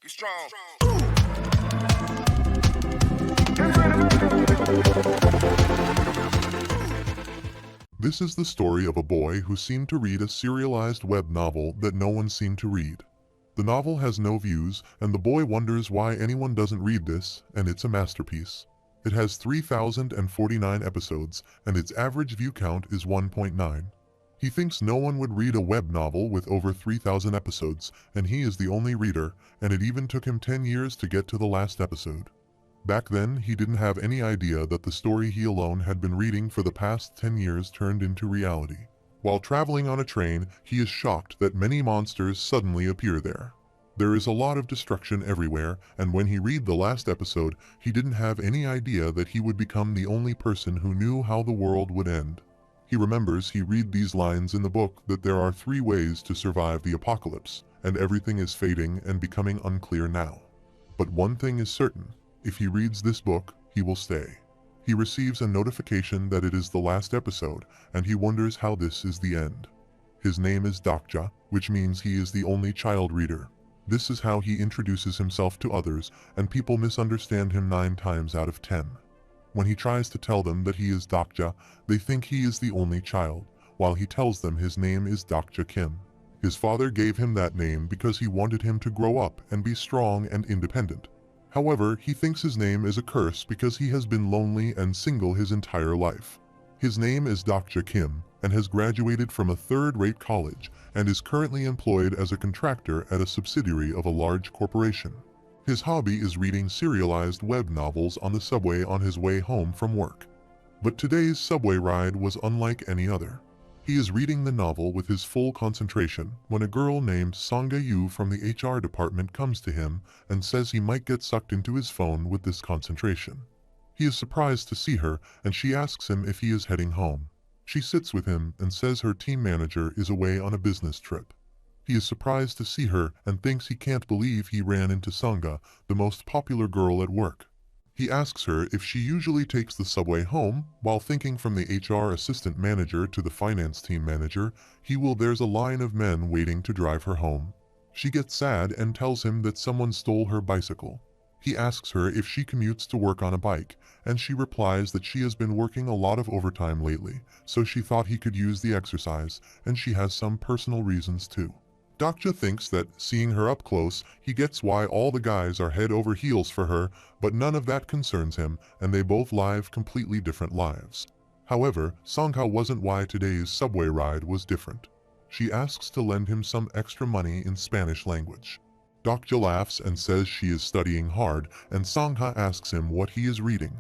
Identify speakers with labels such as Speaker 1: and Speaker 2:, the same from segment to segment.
Speaker 1: Be strong.
Speaker 2: This is the story of a boy who seemed to read a serialized web novel that no one seemed to read. The novel has no views, and the boy wonders why anyone doesn't read this, and it's a masterpiece. It has 3,049 episodes, and its average view count is 1.9. He thinks no one would read a web novel with over 3,000 episodes, and he is the only reader, and it even took him 10 years to get to the last episode. Back then, he didn't have any idea that the story he alone had been reading for the past 10 years turned into reality. While traveling on a train, he is shocked that many monsters suddenly appear there. There is a lot of destruction everywhere, and when he read the last episode, he didn't have any idea that he would become the only person who knew how the world would end. He remembers he read these lines in the book that there are 3 ways to survive the apocalypse, and everything is fading and becoming unclear now. But one thing is certain, if he reads this book, he will stay. He receives a notification that it is the last episode, and he wonders how this is the end. His name is Dokja, which means he is the only child reader. This is how he introduces himself to others, and people misunderstand him 9 times out of 10. When he tries to tell them that he is Dokja, they think he is the only child, while he tells them his name is Dokja Kim. His father gave him that name because he wanted him to grow up and be strong and independent. However, he thinks his name is a curse because he has been lonely and single his entire life. His name is Dokja Kim and has graduated from a third-rate college and is currently employed as a contractor at a subsidiary of a large corporation. His hobby is reading serialized web novels on the subway on his way home from work. But today's subway ride was unlike any other. He is reading the novel with his full concentration when a girl named Song-Yu from the HR department comes to him and says he might get sucked into his phone with this concentration. He is surprised to see her, and she asks him if he is heading home. She sits with him and says her team manager is away on a business trip. He is surprised to see her and thinks he can't believe he ran into Sangha, the most popular girl at work. He asks her if she usually takes the subway home, while thinking from the HR assistant manager to the finance team manager, there's a line of men waiting to drive her home. She gets sad and tells him that someone stole her bicycle. He asks her if she commutes to work on a bike, and she replies that she has been working a lot of overtime lately, so she thought he could use the exercise, and she has some personal reasons too. Dokja thinks that, seeing her up close, he gets why all the guys are head over heels for her, but none of that concerns him, and they both live completely different lives. However, Sangha wasn't why today's subway ride was different. She asks to lend him some extra money in Spanish language. Dokja laughs and says she is studying hard, and Sangha asks him what he is reading.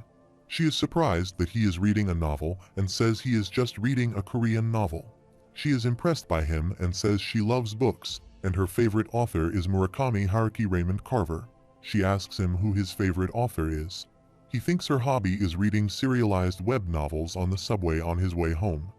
Speaker 2: She is surprised that he is reading a novel and says he is just reading a Korean novel. She is impressed by him and says she loves books, and her favorite author is Murakami Haruki Raymond Carver. She asks him who his favorite author is. He thinks her hobby is reading serialized web novels on the subway on his way home.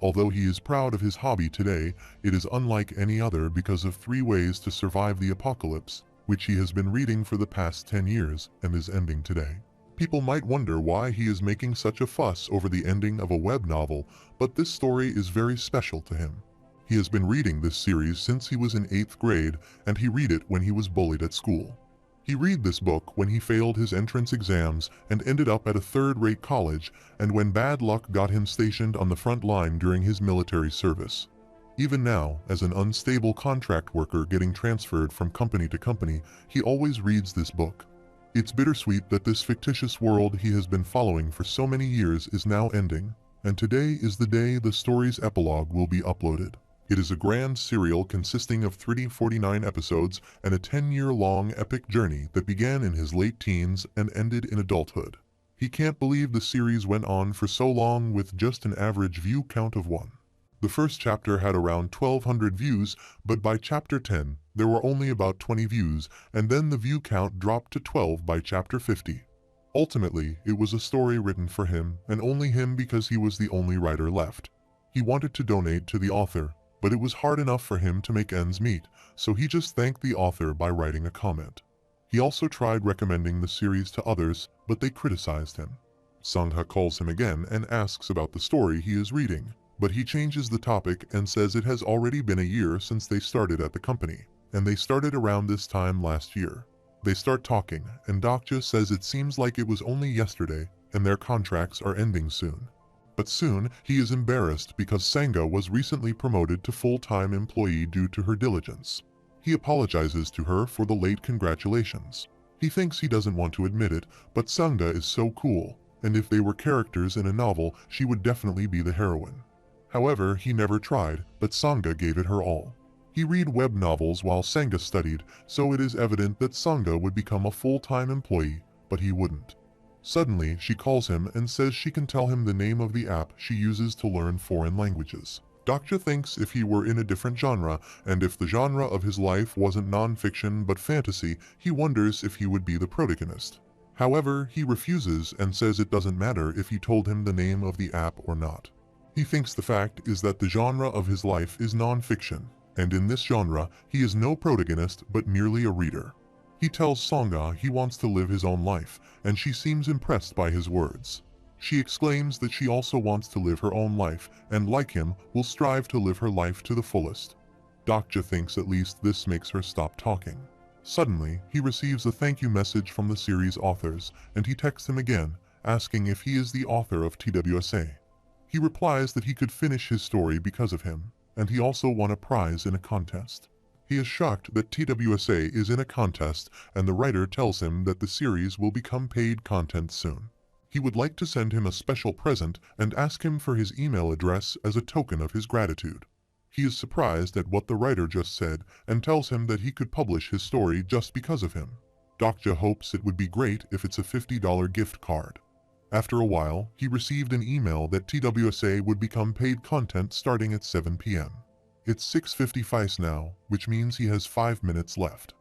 Speaker 2: Although he is proud of his hobby today, it is unlike any other because of 3 ways to survive the apocalypse, which he has been reading for the past 10 years and is ending today. People might wonder why he is making such a fuss over the ending of a web novel, but this story is very special to him. He has been reading this series since he was in 8th grade, and he read it when he was bullied at school. He read this book when he failed his entrance exams and ended up at a third-rate college, and when bad luck got him stationed on the front line during his military service. Even now, as an unstable contract worker getting transferred from company to company, he always reads this book. It's bittersweet that this fictitious world he has been following for so many years is now ending, and today is the day the story's epilogue will be uploaded. It is a grand serial consisting of 349 episodes and a 10-year-long epic journey that began in his late teens and ended in adulthood. He can't believe the series went on for so long with just an average view count of 1. The first chapter had around 1,200 views, but by chapter 10, there were only about 20 views, and then the view count dropped to 12 by chapter 50. Ultimately, it was a story written for him, and only him because he was the only writer left. He wanted to donate to the author, but it was hard enough for him to make ends meet, so he just thanked the author by writing a comment. He also tried recommending the series to others, but they criticized him. Sangha calls him again and asks about the story he is reading, but he changes the topic and says it has already been a year since they started at the company. and they started around this time last year. They start talking, and Dokja says it seems like it was only yesterday, and their contracts are ending soon. But soon, he is embarrassed because Sanga was recently promoted to full-time employee due to her diligence. He apologizes to her for the late congratulations. He thinks he doesn't want to admit it, but Sanga is so cool, and if they were characters in a novel, she would definitely be the heroine. However, he never tried, but Sanga gave it her all. He read web novels while Sanga studied, so it is evident that Sanga would become a full-time employee, but he wouldn't. Suddenly, she calls him and says she can tell him the name of the app she uses to learn foreign languages. Dokja thinks if he were in a different genre, and if the genre of his life wasn't non-fiction but fantasy, he wonders if he would be the protagonist. However, he refuses and says it doesn't matter if he told him the name of the app or not. He thinks the fact is that the genre of his life is non-fiction, and in this genre, he is no protagonist but merely a reader. He tells Sanga he wants to live his own life, and she seems impressed by his words. She exclaims that she also wants to live her own life, and like him, will strive to live her life to the fullest. Dokja thinks at least this makes her stop talking. Suddenly, he receives a thank you message from the series authors, and he texts him again, asking if he is the author of TWSA. He replies that he could finish his story because of him, and he also won a prize in a contest. He is shocked that TWSA is in a contest, and the writer tells him that the series will become paid content soon. He would like to send him a special present and ask him for his email address as a token of his gratitude. He is surprised at what the writer just said and tells him that he could publish his story just because of him. Dokja hopes it would be great if it's a $50 gift card. After a while, he received an email that TWSA would become paid content starting at 7 p.m. It's 6:55 now, which means he has 5 minutes left.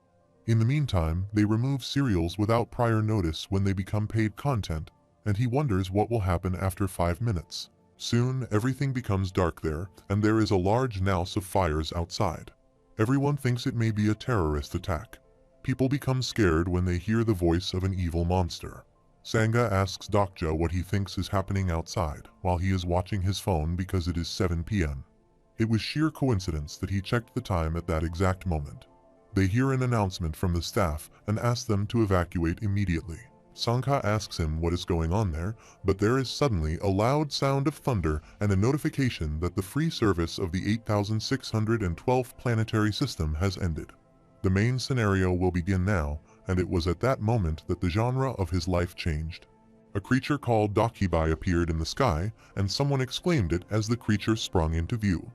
Speaker 2: In the meantime, they remove serials without prior notice when they become paid content, and he wonders what will happen after 5 minutes. Soon, everything becomes dark there, and there is a large noise of fires outside. Everyone thinks it may be a terrorist attack. People become scared when they hear the voice of an evil monster. Sanga asks Dokja what he thinks is happening outside, while he is watching his phone because it is 7 p.m. It was sheer coincidence that he checked the time at that exact moment. They hear an announcement from the staff and ask them to evacuate immediately. Sanga asks him what is going on there, but there is suddenly a loud sound of thunder and a notification that the free service of the 8612th planetary system has ended. The main scenario will begin now, and it was at that moment that the genre of his life changed. A creature called dokkaebi appeared in the sky, and someone exclaimed it as the creature sprung into view.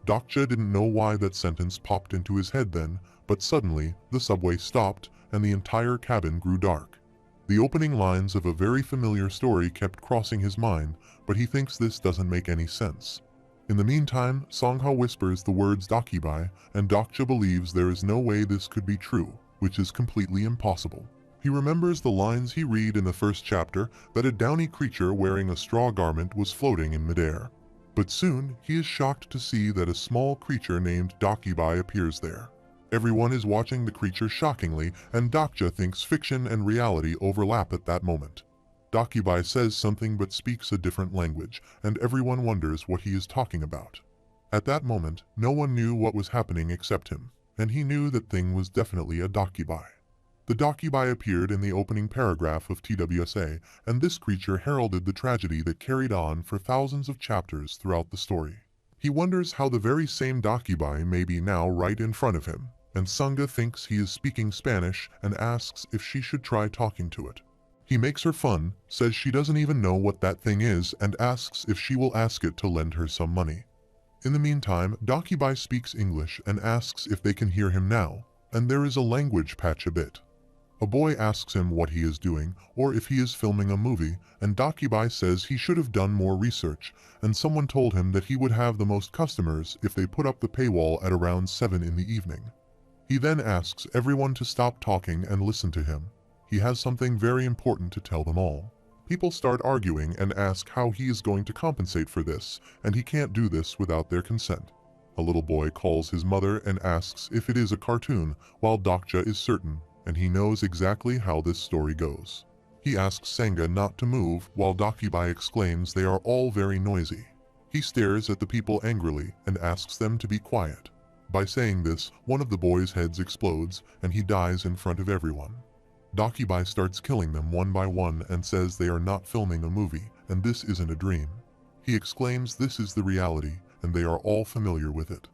Speaker 2: Dokja didn't know why that sentence popped into his head then, but suddenly, the subway stopped, and the entire cabin grew dark. The opening lines of a very familiar story kept crossing his mind, but he thinks this doesn't make any sense. In the meantime, Sangha whispers the words dokkaebi, and Dokja believes there is no way this could be true, which is completely impossible. He remembers the lines he read in the first chapter that a downy creature wearing a straw garment was floating in midair. But soon, he is shocked to see that a small creature named dokkaebi appears there. Everyone is watching the creature shockingly, and Dokja thinks fiction and reality overlap at that moment. Dokkaebi says something but speaks a different language, and everyone wonders what he is talking about. At that moment, no one knew what was happening except him, and he knew that thing was definitely a dokkaebi. The dokkaebi appeared in the opening paragraph of TWSA, and this creature heralded the tragedy that carried on for thousands of chapters throughout the story. He wonders how the very same dokkaebi may be now right in front of him, and Sanga thinks he is speaking Spanish and asks if she should try talking to it. He makes her fun, says she doesn't even know what that thing is, and asks if she will ask it to lend her some money. In the meantime, dokkaebi speaks English and asks if they can hear him now, and there is a language patch a bit. A boy asks him what he is doing, or if he is filming a movie, and dokkaebi says he should have done more research, and someone told him that he would have the most customers if they put up the paywall at around 7 in the evening. He then asks everyone to stop talking and listen to him. He has something very important to tell them all. People start arguing and ask how he is going to compensate for this, and he can't do this without their consent. A little boy calls his mother and asks if it is a cartoon, while Dokja is certain, and he knows exactly how this story goes. He asks Sanga not to move, while dokkaebi exclaims they are all very noisy. He stares at the people angrily and asks them to be quiet. By saying this, one of the boys' heads explodes and he dies in front of everyone. Dokkaebi starts killing them one by one and says they are not filming a movie and this isn't a dream. He exclaims this is the reality and they are all familiar with it.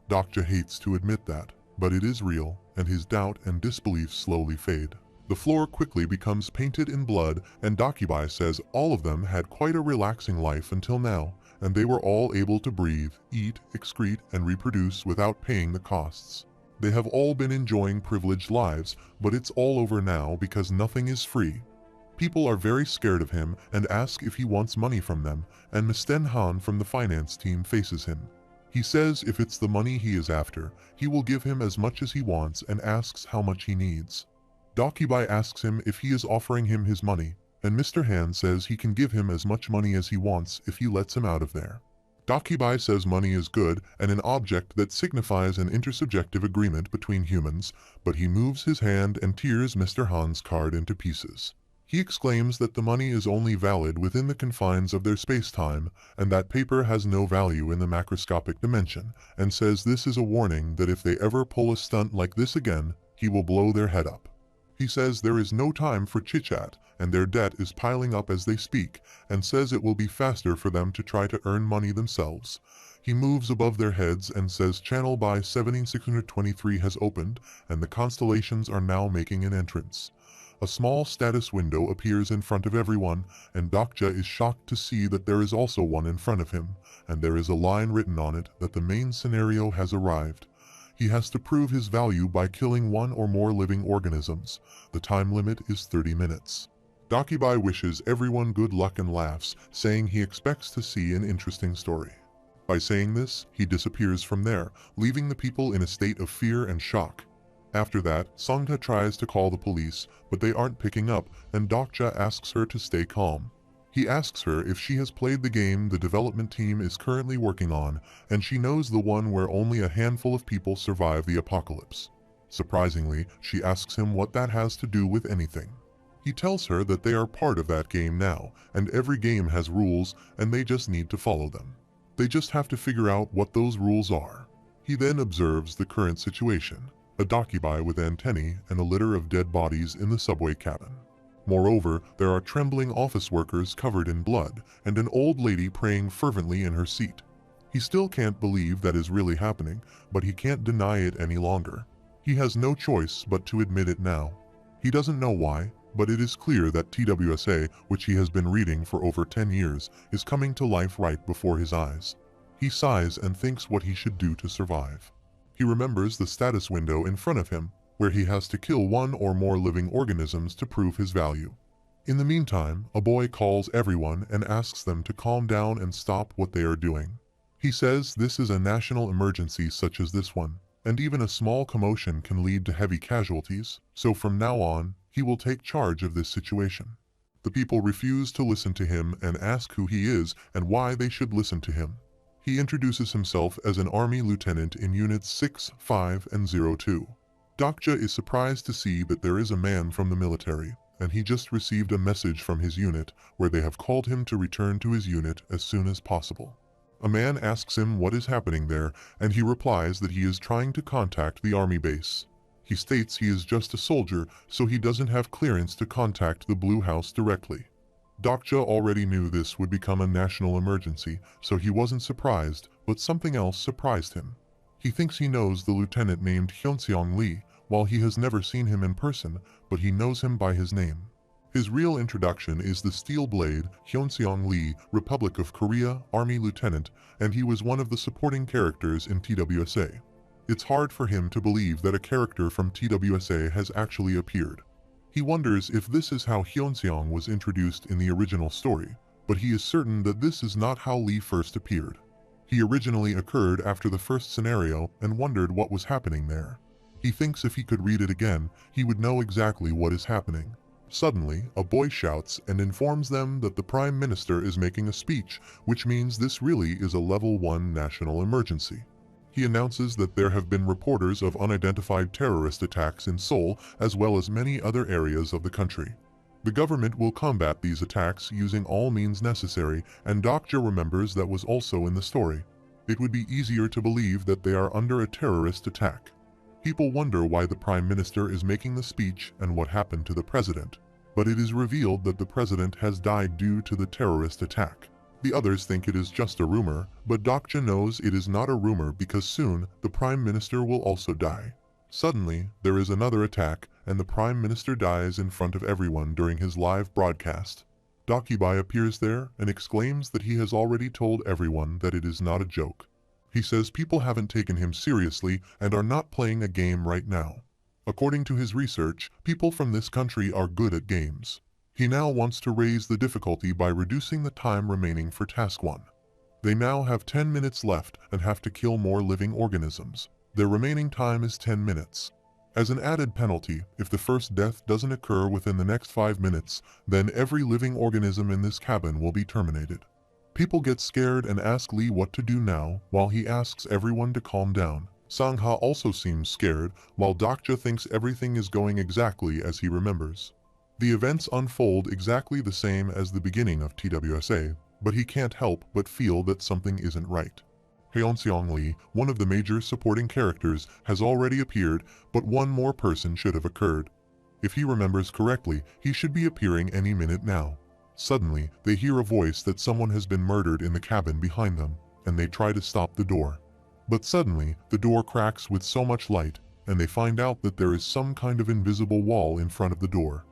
Speaker 2: Dokja hates to admit that, but it is real and his doubt and disbelief slowly fade. The floor quickly becomes painted in blood and Dokkaebi says all of them had quite a relaxing life until now and they were all able to breathe, eat, excrete, and reproduce without paying the costs. They have all been enjoying privileged lives, but it's all over now because nothing is free. People are very scared of him and ask if he wants money from them, and Mr. Han from the finance team faces him. He says if it's the money he is after, he will give him as much as he wants and asks how much he needs. Dokkaebi asks him if he is offering him his money, and Mr. Han says he can give him as much money as he wants if he lets him out of there. Dokkaebi says money is good and an object that signifies an intersubjective agreement between humans, but he moves his hand and tears Mr. Han's card into pieces. He exclaims that the money is only valid within the confines of their space-time and that paper has no value in the macroscopic dimension, and says this is a warning that if they ever pull a stunt like this again, he will blow their head up. He says there is no time for chit-chat and their debt is piling up as they speak, and says it will be faster for them to try to earn money themselves. He moves above their heads and says channel by 7623 has opened and the constellations are now making an entrance. A small status window appears in front of everyone, and Dokja is shocked to see that there is also one in front of him, and there is a line written on it that the main scenario has arrived. He has to prove his value by killing one or more living organisms. The time limit is 30 minutes. Dokkaebi wishes everyone good luck and laughs, saying he expects to see an interesting story. By saying this, he disappears from there, leaving the people in a state of fear and shock. After that, Songha tries to call the police, but they aren't picking up, and Dokja asks her to stay calm. He asks her if she has played the game the development team is currently working on, and she knows the one where only a handful of people survive the apocalypse. Surprisingly, she asks him what that has to do with anything. He tells her that they are part of that game now, and every game has rules, and they just need to follow them. They just have to figure out what those rules are. He then observes the current situation. A Dokkaebi with antennae and a litter of dead bodies in the subway cabin. Moreover, there are trembling office workers covered in blood, and an old lady praying fervently in her seat. He still can't believe that is really happening, but he can't deny it any longer. He has no choice but to admit it now. He doesn't know why, but it is clear that TWSA, which he has been reading for over 10 years, is coming to life right before his eyes. He sighs and thinks what he should do to survive. He remembers the status window in front of him, where he has to kill one or more living organisms to prove his value. In the meantime, a boy calls everyone and asks them to calm down and stop what they are doing. He says this is a national emergency such as this one, and even a small commotion can lead to heavy casualties, so from now on, he will take charge of this situation. The people refuse to listen to him and ask who he is and why they should listen to him. He introduces himself as an army lieutenant in units 6, 5, and 02. Dokja is surprised to see that there is a man from the military, and he just received a message from his unit where they have called him to return to his unit as soon as possible. A man asks him what is happening there, and he replies that he is trying to contact the army base. He states he is just a soldier, so he doesn't have clearance to contact the Blue House directly. Dokja already knew this would become a national emergency, so he wasn't surprised, but something else surprised him. He thinks he knows the lieutenant named Hyunseong Lee, while he has never seen him in person, but he knows him by his name. His real introduction is the Steel Blade, Hyunseong Lee, Republic of Korea, Army Lieutenant, and he was one of the supporting characters in TWSA. It's hard for him to believe that a character from TWSA has actually appeared. He wonders if this is how Hyunseong was introduced in the original story, but he is certain that this is not how Lee first appeared. He originally occurred after the first scenario and wondered what was happening there. He thinks if he could read it again, he would know exactly what is happening. Suddenly, a boy shouts and informs them that the Prime Minister is making a speech, which means this really is a Level 1 national emergency. He announces that there have been reporters of unidentified terrorist attacks in Seoul as well as many other areas of the country. The government will combat these attacks using all means necessary, and Dokja remembers that was also in the story. It would be easier to believe that they are under a terrorist attack. People wonder why the Prime Minister is making the speech and what happened to the President, but it is revealed that the President has died due to the terrorist attack. The others think it is just a rumor, but Dokja knows it is not a rumor because soon the Prime Minister will also die. Suddenly, there is another attack and the Prime Minister dies in front of everyone during his live broadcast. Dokkaebi appears there and exclaims that he has already told everyone that it is not a joke. He says people haven't taken him seriously and are not playing a game right now. According to his research, people from this country are good at games. He now wants to raise the difficulty by reducing the time remaining for Task 1. They now have 10 minutes left and have to kill more living organisms. Their remaining time is 10 minutes. As an added penalty, if the first death doesn't occur within the next 5 minutes, then every living organism in this cabin will be terminated. People get scared and ask Lee what to do now, while he asks everyone to calm down. Sangha also seems scared, while Dokja thinks everything is going exactly as he remembers. The events unfold exactly the same as the beginning of TWSA, but he can't help but feel that something isn't right. Hyunseong Lee, one of the major supporting characters, has already appeared, but one more person should have occurred. If he remembers correctly, he should be appearing any minute now. Suddenly, they hear a voice that someone has been murdered in the cabin behind them, and they try to stop the door. But suddenly, the door cracks with so much light, and they find out that there is some kind of invisible wall in front of the door.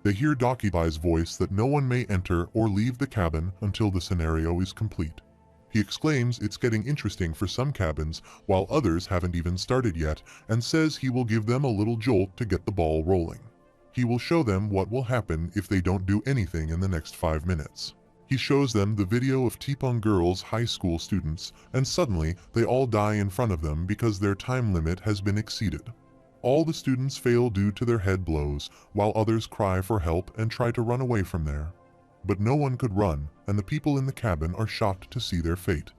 Speaker 2: They hear Dokkaebi's voice that no one may enter or leave the cabin until the scenario is complete. He exclaims it's getting interesting for some cabins, while others haven't even started yet, and says he will give them a little jolt to get the ball rolling. He will show them what will happen if they don't do anything in the next 5 minutes. He shows them the video of Tipong girls' high school students, and suddenly they all die in front of them because their time limit has been exceeded. All the students fail due to their head blows, while others cry for help and try to run away from there. But no one could run, and the people in the cabin are shocked to see their fate.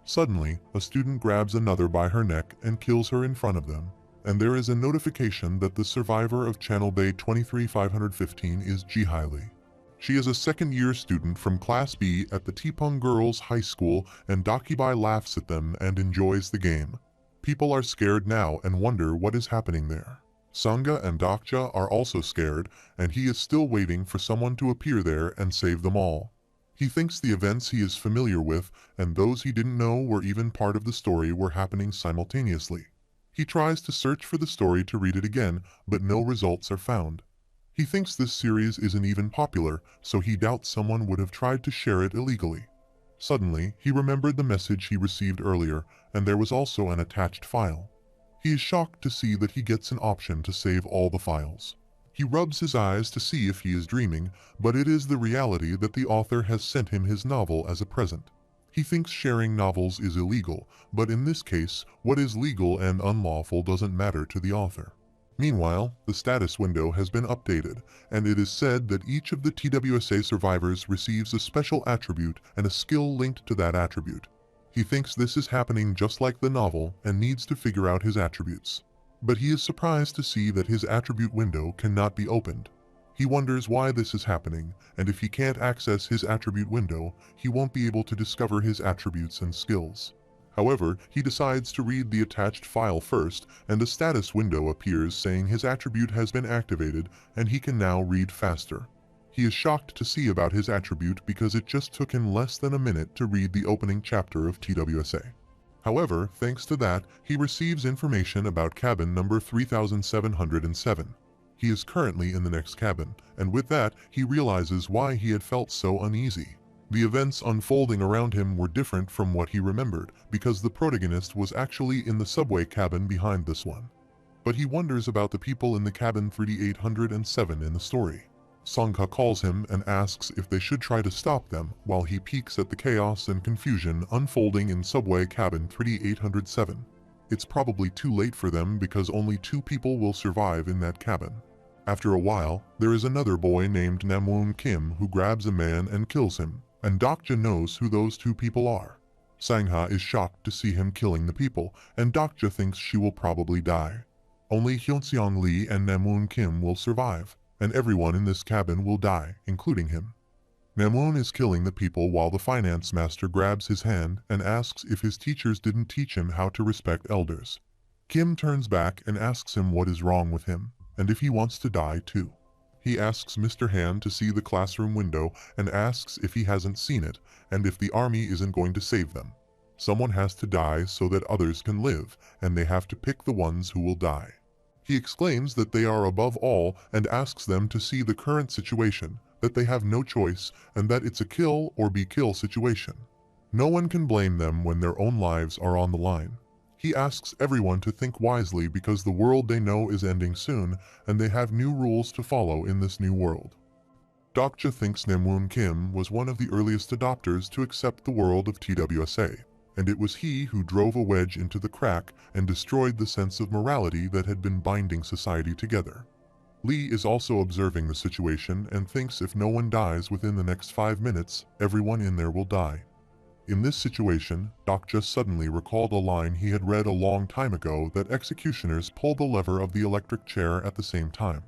Speaker 2: Suddenly, a student grabs another by her neck and kills her in front of them, and there is a notification that the survivor of Channel Bay 23515 is Jihai Lee. She is a second-year student from Class B at the Tipong Girls' High School, and Dokkaebi laughs at them and enjoys the game. People are scared now and wonder what is happening there. Sangha and Dokja are also scared, and he is still waiting for someone to appear there and save them all. He thinks the events he is familiar with and those he didn't know were even part of the story were happening simultaneously. He tries to search for the story to read it again, but no results are found. He thinks this series isn't even popular, so he doubts someone would have tried to share it illegally. Suddenly, he remembered the message he received earlier, and there was also an attached file. He is shocked to see that he gets an option to save all the files. He rubs his eyes to see if he is dreaming, but it is the reality that the author has sent him his novel as a present. He thinks sharing novels is illegal, but in this case, what is legal and unlawful doesn't matter to the author. Meanwhile, the status window has been updated, and it is said that each of the TWSA survivors receives a special attribute and a skill linked to that attribute. He thinks this is happening just like the novel and needs to figure out his attributes. But he is surprised to see that his attribute window cannot be opened. He wonders why this is happening, and if he can't access his attribute window, he won't be able to discover his attributes and skills. However, he decides to read the attached file first, and a status window appears saying his attribute has been activated and he can now read faster. He is shocked to see about his attribute because it just took him less than a minute to read the opening chapter of TWSA. However, thanks to that, he receives information about cabin number 3707. He is currently in the next cabin, and with that, he realizes why he had felt so uneasy. The events unfolding around him were different from what he remembered, because the protagonist was actually in the subway cabin behind this one. But he wonders about the people in the cabin 3807 in the story. Sangha calls him and asks if they should try to stop them, while he peeks at the chaos and confusion unfolding in subway cabin 3807. It's probably too late for them because only 2 people will survive in that cabin. After a while, there is another boy named Namwoon Kim who grabs a man and kills him, and Dokja knows who those 2 people are. Sangha is shocked to see him killing the people, and Dokja thinks she will probably die. Only Hyunseong Lee and Namwoon Kim will survive, and everyone in this cabin will die, including him. Namwoon is killing the people while the finance master grabs his hand and asks if his teachers didn't teach him how to respect elders. Kim turns back and asks him what is wrong with him, and if he wants to die too. He asks Mr. Han to see the classroom window and asks if he hasn't seen it and if the army isn't going to save them. Someone has to die so that others can live, and they have to pick the ones who will die. He exclaims that they are above all and asks them to see the current situation, that they have no choice, and that it's a kill or be kill situation. No one can blame them when their own lives are on the line. He asks everyone to think wisely because the world they know is ending soon, and they have new rules to follow in this new world. Dokja thinks Namwoon Kim was one of the earliest adopters to accept the world of TWSA, and it was he who drove a wedge into the crack and destroyed the sense of morality that had been binding society together. Lee is also observing the situation and thinks if no one dies within the next 5 minutes, everyone in there will die. In this situation, Dokja suddenly recalled a line he had read a long time ago that executioners pull the lever of the electric chair at the same time.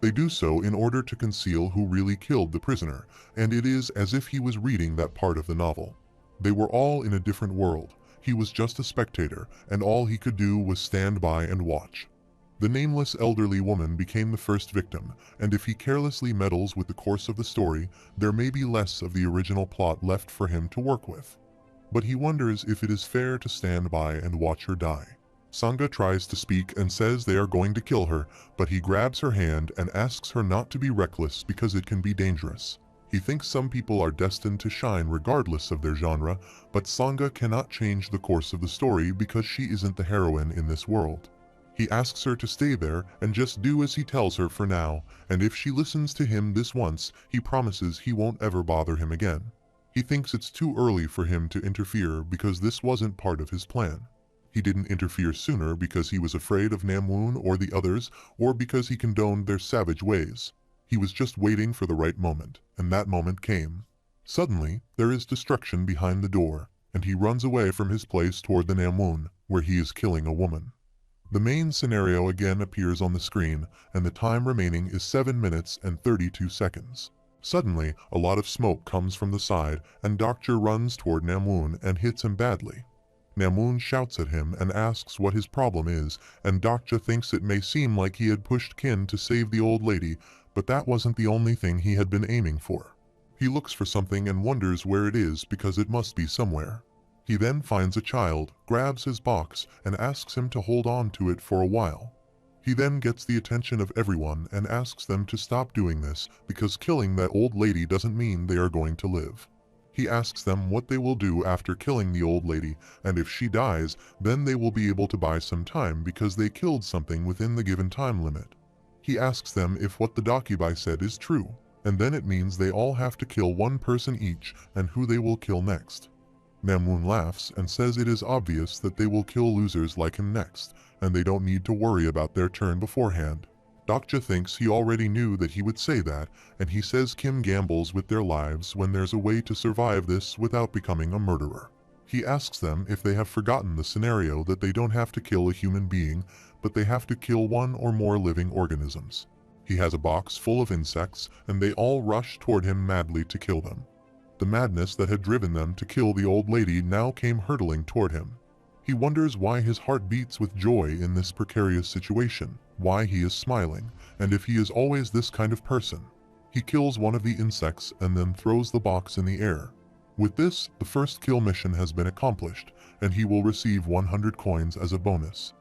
Speaker 2: They do so in order to conceal who really killed the prisoner, and it is as if he was reading that part of the novel. They were all in a different world. He was just a spectator, and all he could do was stand by and watch. The nameless elderly woman became the first victim, and if he carelessly meddles with the course of the story, there may be less of the original plot left for him to work with. But he wonders if it is fair to stand by and watch her die. Sangha tries to speak and says they are going to kill her, but he grabs her hand and asks her not to be reckless because it can be dangerous. He thinks some people are destined to shine regardless of their genre, but Sangha cannot change the course of the story because she isn't the heroine in this world. He asks her to stay there and just do as he tells her for now, and if she listens to him this once, he promises he won't ever bother him again. He thinks it's too early for him to interfere because this wasn't part of his plan. He didn't interfere sooner because he was afraid of Namwoon or the others, or because he condoned their savage ways. He was just waiting for the right moment, and that moment came. Suddenly, there is destruction behind the door, and he runs away from his place toward the Namwoon, where he is killing a woman. The main scenario again appears on the screen, and the time remaining is 7 minutes and 32 seconds. Suddenly, a lot of smoke comes from the side, and Dokja runs toward Namwoon and hits him badly. Namwoon shouts at him and asks what his problem is, and Dokja thinks it may seem like he had pushed Kin to save the old lady, but that wasn't the only thing he had been aiming for. He looks for something and wonders where it is because it must be somewhere. He then finds a child, grabs his box, and asks him to hold on to it for a while. He then gets the attention of everyone and asks them to stop doing this because killing that old lady doesn't mean they are going to live. He asks them what they will do after killing the old lady, and if she dies, then they will be able to buy some time because they killed something within the given time limit. He asks them if what the dokkaebi said is true, and then it means they all have to kill one person each and who they will kill next. Namwoon laughs and says it is obvious that they will kill losers like him next, and they don't need to worry about their turn beforehand. Dokja thinks he already knew that he would say that, and he says Kim gambles with their lives when there's a way to survive this without becoming a murderer. He asks them if they have forgotten the scenario that they don't have to kill a human being, but they have to kill one or more living organisms. He has a box full of insects, and they all rush toward him madly to kill them. The madness that had driven them to kill the old lady now came hurtling toward him. He wonders why his heart beats with joy in this precarious situation, why he is smiling, and if he is always this kind of person. He kills one of the insects and then throws the box in the air. With this, the first kill mission has been accomplished, and he will receive 100 coins as a bonus.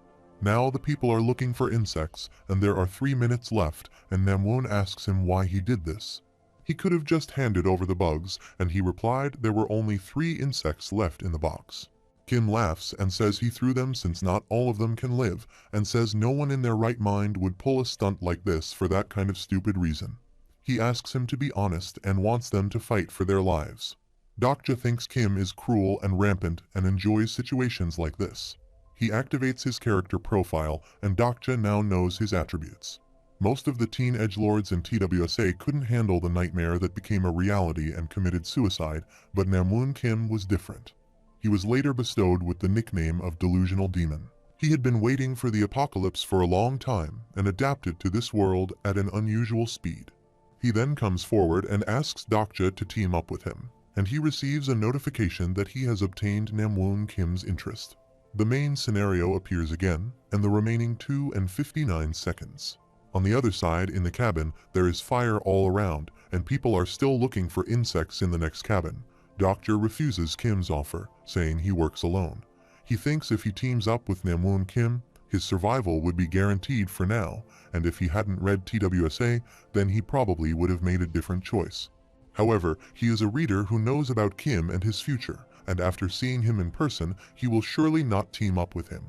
Speaker 2: Now the people are looking for insects, and there are 3 minutes left, and Namwoon asks him why he did this. He could have just handed over the bugs, and he replied there were only 3 insects left in the box. Kim laughs and says he threw them since not all of them can live, and says no one in their right mind would pull a stunt like this for that kind of stupid reason. He asks him to be honest and wants them to fight for their lives. Dokja thinks Kim is cruel and rampant and enjoys situations like this. He activates his character profile, and Dokja now knows his attributes. Most of the teen edgelords in TWSA couldn't handle the nightmare that became a reality and committed suicide, but Namwoon Kim was different. He was later bestowed with the nickname of Delusional Demon. He had been waiting for the apocalypse for a long time and adapted to this world at an unusual speed. He then comes forward and asks Dokja to team up with him, and he receives a notification that he has obtained Namwoon Kim's interest. The main scenario appears again, and the remaining 2 and 59 seconds. On the other side, in the cabin, there is fire all around, and people are still looking for insects in the next cabin. Dokja refuses Kim's offer, saying he works alone. He thinks if he teams up with Namwoon Kim, his survival would be guaranteed for now, and if he hadn't read TWSA, then he probably would have made a different choice. However, he is a reader who knows about Kim and his future, and after seeing him in person, he will surely not team up with him.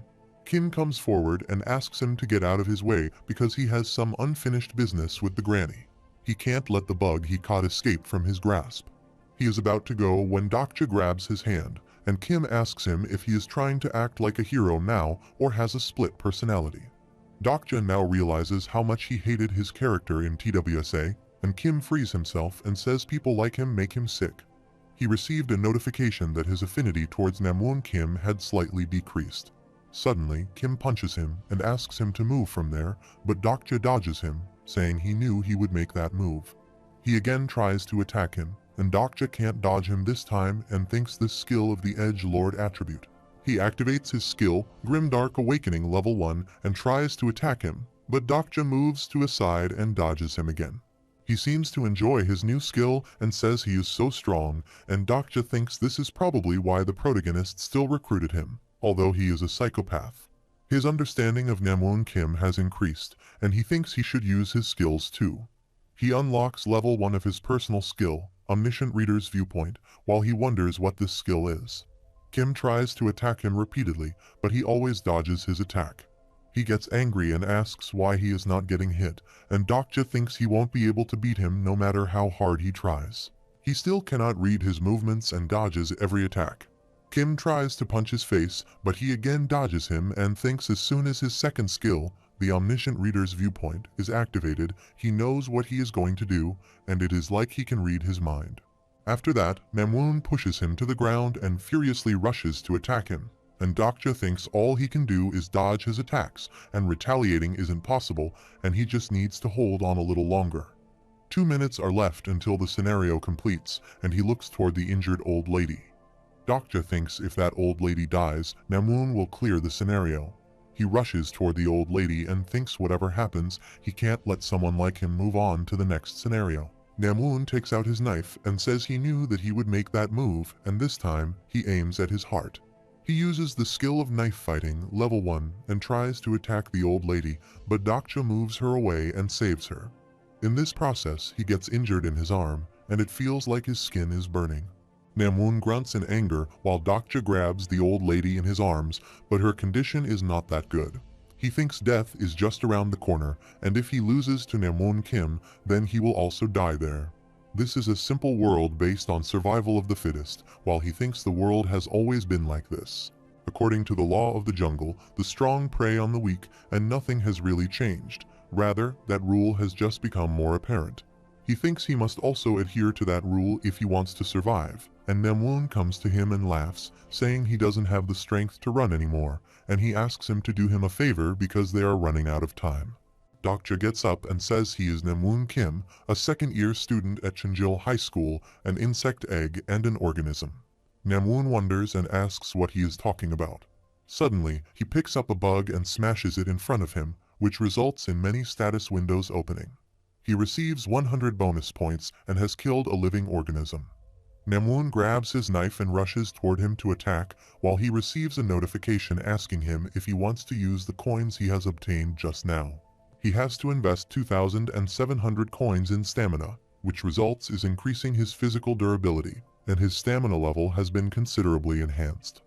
Speaker 2: Kim comes forward and asks him to get out of his way because he has some unfinished business with the granny. He can't let the bug he caught escape from his grasp. He is about to go when Dokja grabs his hand, and Kim asks him if he is trying to act like a hero now or has a split personality. Dokja now realizes how much he hated his character in TWSA, and Kim frees himself and says people like him make him sick. He received a notification that his affinity towards Namwoon Kim had slightly decreased. Suddenly, Kim punches him and asks him to move from there, but Dokja dodges him, saying he knew he would make that move. He again tries to attack him, and Dokja can't dodge him this time and thinks this skill of the Edge Lord attribute. He activates his skill, Grimdark Awakening level 1, and tries to attack him, but Dokja moves to a side and dodges him again. He seems to enjoy his new skill and says he is so strong, and Dokja thinks this is probably why the protagonist still recruited him, although he is a psychopath. His understanding of Namwoon Kim has increased, and he thinks he should use his skills too. He unlocks level 1 of his personal skill, Omniscient Reader's Viewpoint, while he wonders what this skill is. Kim tries to attack him repeatedly, but he always dodges his attack. He gets angry and asks why he is not getting hit, and Dokja thinks he won't be able to beat him no matter how hard he tries. He still cannot read his movements and dodges every attack. Kim tries to punch his face, but he again dodges him and thinks as soon as his second skill, the Omniscient Reader's Viewpoint, is activated, he knows what he is going to do, and it is like he can read his mind. After that, Namwoon pushes him to the ground and furiously rushes to attack him, and Dokja thinks all he can do is dodge his attacks, and retaliating isn't possible, and he just needs to hold on a little longer. 2 minutes are left until the scenario completes, and he looks toward the injured old lady. Dokja thinks if that old lady dies, Namwoon will clear the scenario. He rushes toward the old lady and thinks whatever happens, he can't let someone like him move on to the next scenario. Namwoon takes out his knife and says he knew that he would make that move, and this time, he aims at his heart. He uses the skill of knife fighting, level 1, and tries to attack the old lady, but Dokja moves her away and saves her. In this process, he gets injured in his arm, and it feels like his skin is burning. Namwoon grunts in anger while Dokja grabs the old lady in his arms, but her condition is not that good. He thinks death is just around the corner, and if he loses to Namwoon Kim, then he will also die there. This is a simple world based on survival of the fittest, while he thinks the world has always been like this. According to the law of the jungle, the strong prey on the weak, and nothing has really changed. Rather, that rule has just become more apparent. He thinks he must also adhere to that rule if he wants to survive, and Namwoon comes to him and laughs, saying he doesn't have the strength to run anymore, and he asks him to do him a favor because they are running out of time. Dokja gets up and says he is Namwoon Kim, a second-year student at Chunjil High School, an insect egg and an organism. Namwoon wonders and asks what he is talking about. Suddenly, he picks up a bug and smashes it in front of him, which results in many status windows opening. He receives 100 bonus points and has killed a living organism. Namwoon grabs his knife and rushes toward him to attack, while he receives a notification asking him if he wants to use the coins he has obtained just now. He has to invest 2,700 coins in stamina, which results in increasing his physical durability, and his stamina level has been considerably enhanced.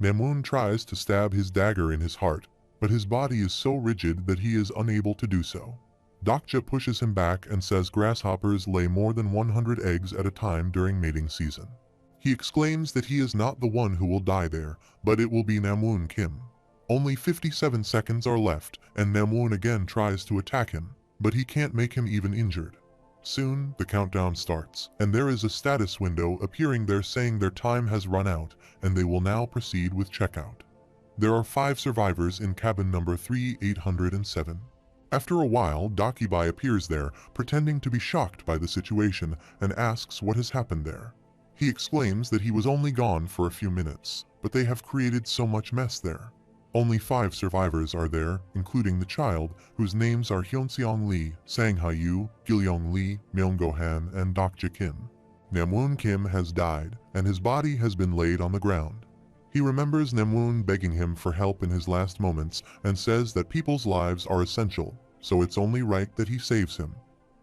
Speaker 2: Namwoon tries to stab his dagger in his heart, but his body is so rigid that he is unable to do so. Dokja pushes him back and says grasshoppers lay more than 100 eggs at a time during mating season. He exclaims that he is not the one who will die there, but it will be Namwoon Kim. Only 57 seconds are left, and Namwoon again tries to attack him, but he can't make him even injured. Soon, the countdown starts, and there is a status window appearing there saying their time has run out, and they will now proceed with checkout. There are 5 survivors in cabin number 3807. After a while, Dokkaebi appears there, pretending to be shocked by the situation, and asks what has happened there. He exclaims that he was only gone for a few minutes, but they have created so much mess there. Only 5 survivors are there, including the child, whose names are Hyunseong Lee, Sang-ha-yu, Gilyong Lee, Myeong-go-han, and Dokja Kim. Namwoon Kim has died, and his body has been laid on the ground. He remembers Namwoon begging him for help in his last moments and says that people's lives are essential, so it's only right that he saves him.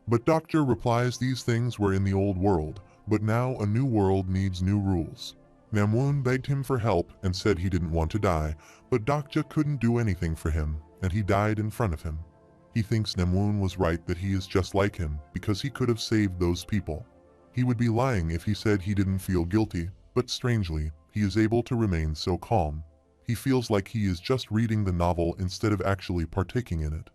Speaker 2: But Dokja replies these things were in the old world, but now a new world needs new rules. Namwoon begged him for help and said he didn't want to die, but Dokja couldn't do anything for him, and he died in front of him. He thinks Namwoon was right that he is just like him because he could have saved those people. He would be lying if he said he didn't feel guilty, but strangely, he is able to remain so calm. He feels like he is just reading the novel instead of actually partaking in it.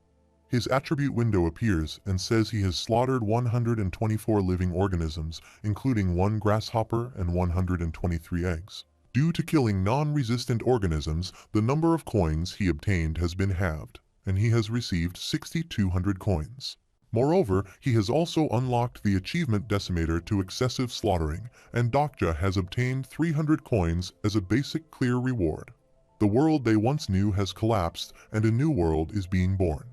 Speaker 2: His attribute window appears and says he has slaughtered 124 living organisms, including 1 grasshopper and 123 eggs. Due to killing non-resistant organisms, the number of coins he obtained has been halved, and he has received 6,200 coins. Moreover, he has also unlocked the achievement decimator to excessive slaughtering, and Dokja has obtained 300 coins as a basic clear reward. The world they once knew has collapsed, and a new world is being born.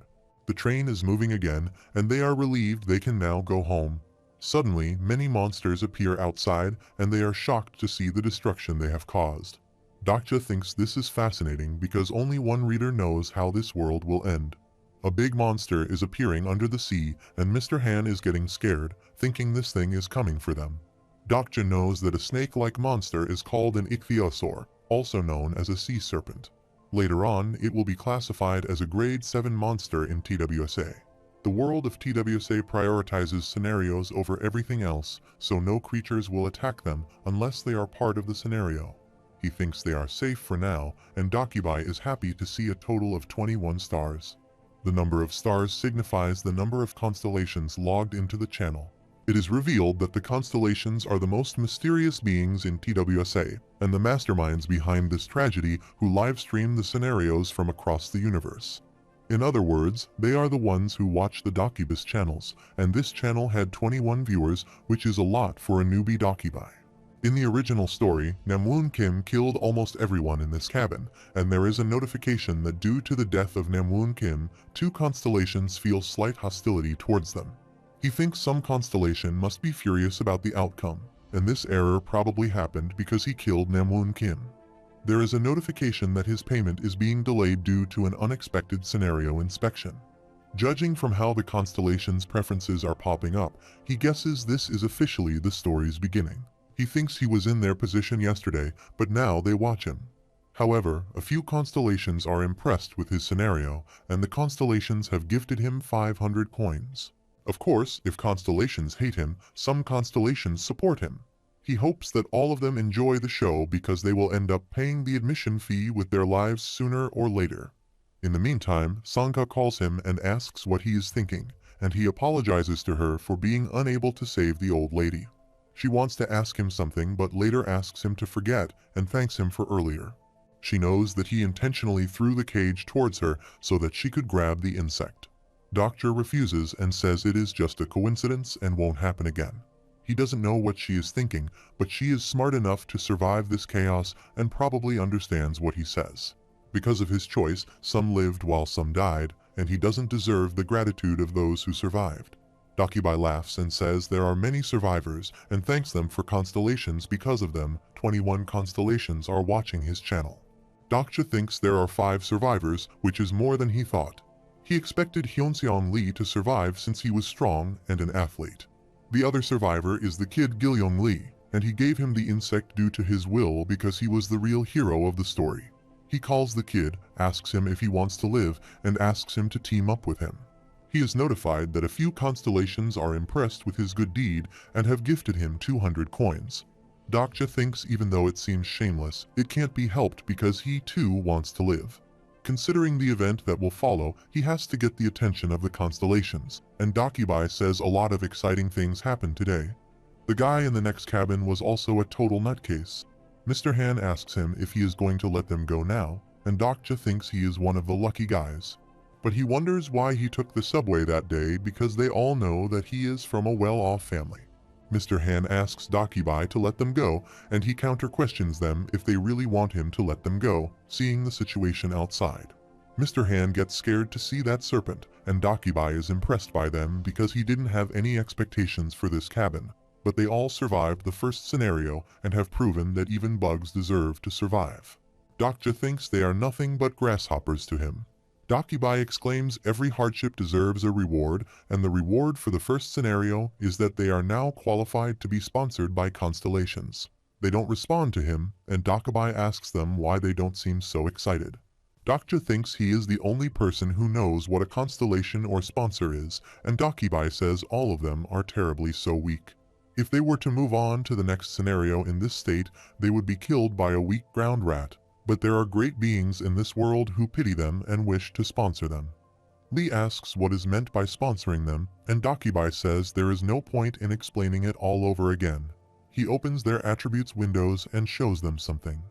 Speaker 2: The train is moving again, and they are relieved they can now go home. Suddenly, many monsters appear outside, and they are shocked to see the destruction they have caused. Dokja thinks this is fascinating because only one reader knows how this world will end. A big monster is appearing under the sea, and Mr. Han is getting scared, thinking this thing is coming for them. Dokja knows that a snake-like monster is called an ichthyosaur, also known as a sea serpent. Later on, it will be classified as a grade 7 monster in TWSA. The world of TWSA prioritizes scenarios over everything else, so no creatures will attack them unless they are part of the scenario. He thinks they are safe for now, and Dokkaebi is happy to see a total of 21 stars. The number of stars signifies the number of constellations logged into the channel. It is revealed that the constellations are the most mysterious beings in TWSA, and the masterminds behind this tragedy who livestream the scenarios from across the universe. In other words, they are the ones who watch the Dokkaebi's channels, and this channel had 21 viewers, which is a lot for a newbie Dokkaebi. In the original story, Namwoon Kim killed almost everyone in this cabin, and there is a notification that due to the death of Namwoon Kim, 2 constellations feel slight hostility towards them. He thinks some constellation must be furious about the outcome, and this error probably happened because he killed Namwoon Kim. There is a notification that his payment is being delayed due to an unexpected scenario inspection. Judging from how the constellation's preferences are popping up, he guesses this is officially the story's beginning. He thinks he was in their position yesterday, but now they watch him. However, a few constellations are impressed with his scenario, and the constellations have gifted him 500 coins. Of course, if constellations hate him, some constellations support him. He hopes that all of them enjoy the show because they will end up paying the admission fee with their lives sooner or later. In the meantime, Sangha calls him and asks what he is thinking, and he apologizes to her for being unable to save the old lady. She wants to ask him something but later asks him to forget and thanks him for earlier. She knows that he intentionally threw the cage towards her so that she could grab the insect. Dokja refuses and says it is just a coincidence and won't happen again. He doesn't know what she is thinking, but she is smart enough to survive this chaos and probably understands what he says. Because of his choice, some lived while some died, and he doesn't deserve the gratitude of those who survived. Dokkaebi laughs and says there are many survivors and thanks them for constellations because of them. 21 constellations are watching his channel. Dokja thinks there are 5 survivors, which is more than he thought. He expected Hyunseong Lee to survive since he was strong and an athlete. The other survivor is the kid Gilyong Lee, and he gave him the insect due to his will because he was the real hero of the story. He calls the kid, asks him if he wants to live, and asks him to team up with him. He is notified that a few constellations are impressed with his good deed and have gifted him 200 coins. Dokja thinks even though it seems shameless, it can't be helped because he too wants to live. Considering the event that will follow, he has to get the attention of the constellations, and Dokkaebi says a lot of exciting things happened today. The guy in the next cabin was also a total nutcase. Mr. Han asks him if he is going to let them go now, and Dokja thinks he is one of the lucky guys. But he wonders why he took the subway that day because they all know that he is from a well-off family. Mr. Han asks Dokkaebi to let them go, and he counter-questions them if they really want him to let them go, seeing the situation outside. Mr. Han gets scared to see that serpent, and Dokkaebi is impressed by them because he didn't have any expectations for this cabin, but they all survived the first scenario and have proven that even bugs deserve to survive. Dokja thinks they are nothing but grasshoppers to him. Dokkaebi exclaims every hardship deserves a reward, and the reward for the first scenario is that they are now qualified to be sponsored by constellations. They don't respond to him, and Dokkaebi asks them why they don't seem so excited. Dokja thinks he is the only person who knows what a constellation or sponsor is, and Dokkaebi says all of them are terribly so weak. If they were to move on to the next scenario in this state, they would be killed by a weak ground rat. But there are great beings in this world who pity them and wish to sponsor them. Lee asks what is meant by sponsoring them, and Dokkaebi says there is no point in explaining it all over again. He opens their attributes windows and shows them something.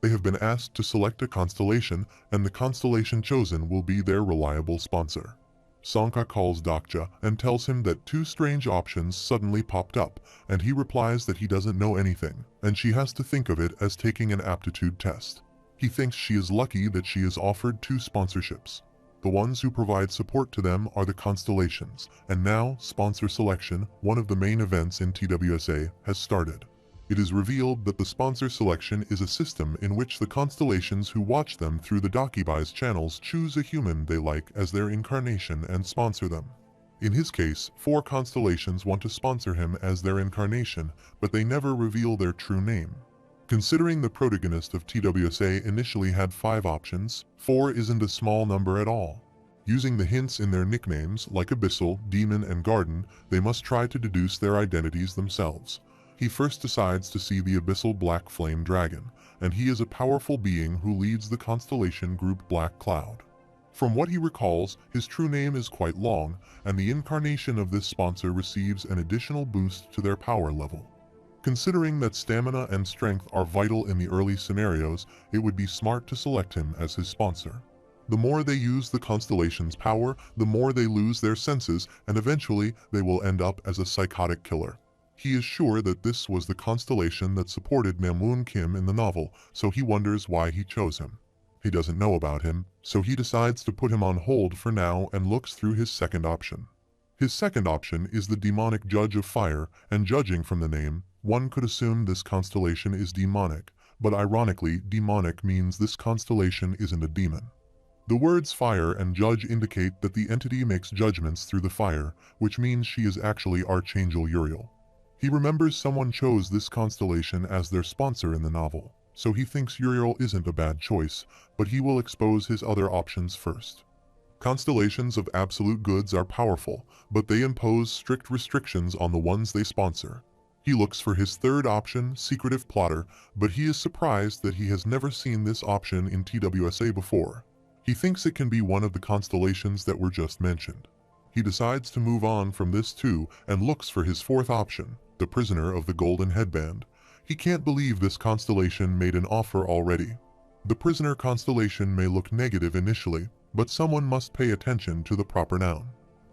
Speaker 2: They have been asked to select a constellation, and the constellation chosen will be their reliable sponsor. Songka calls Dokja and tells him that two strange options suddenly popped up, and he replies that he doesn't know anything, and she has to think of it as taking an aptitude test. He thinks she is lucky that she is offered two sponsorships. The ones who provide support to them are the constellations, and now sponsor selection, one of the main events in TWSA, has started. It is revealed that the sponsor selection is a system in which the constellations who watch them through the Dokkaebi's channels choose a human they like as their incarnation and sponsor them. In his case, 4 constellations want to sponsor him as their incarnation, but they never reveal their true name. Considering the protagonist of TWSA initially had 5 options, 4 isn't a small number at all. Using the hints in their nicknames, like Abyssal, Demon, and Garden, they must try to deduce their identities themselves. He first decides to see the Abyssal Black Flame Dragon, and he is a powerful being who leads the constellation group Black Cloud. From what he recalls, his true name is quite long, and the incarnation of this sponsor receives an additional boost to their power level. Considering that stamina and strength are vital in the early scenarios, it would be smart to select him as his sponsor. The more they use the constellation's power, the more they lose their senses, and eventually they will end up as a psychotic killer. He is sure that this was the constellation that supported Namwoon Kim in the novel, so he wonders why he chose him. He doesn't know about him, so he decides to put him on hold for now and looks through his second option. His second option is the demonic Judge of Fire, and judging from the name, one could assume this constellation is demonic, but ironically, demonic means this constellation isn't a demon. The words fire and judge indicate that the entity makes judgments through the fire, which means she is actually Archangel Uriel. He remembers someone chose this constellation as their sponsor in the novel, so he thinks Uriel isn't a bad choice, but he will expose his other options first. Constellations of absolute goods are powerful, but they impose strict restrictions on the ones they sponsor. He looks for his third option, Secretive Plotter, but he is surprised that he has never seen this option in TWSA before. He thinks it can be one of the constellations that were just mentioned. He decides to move on from this too and looks for his fourth option, the Prisoner of the Golden Headband. He can't believe this constellation made an offer already. The Prisoner constellation may look negative initially, but someone must pay attention to the proper noun.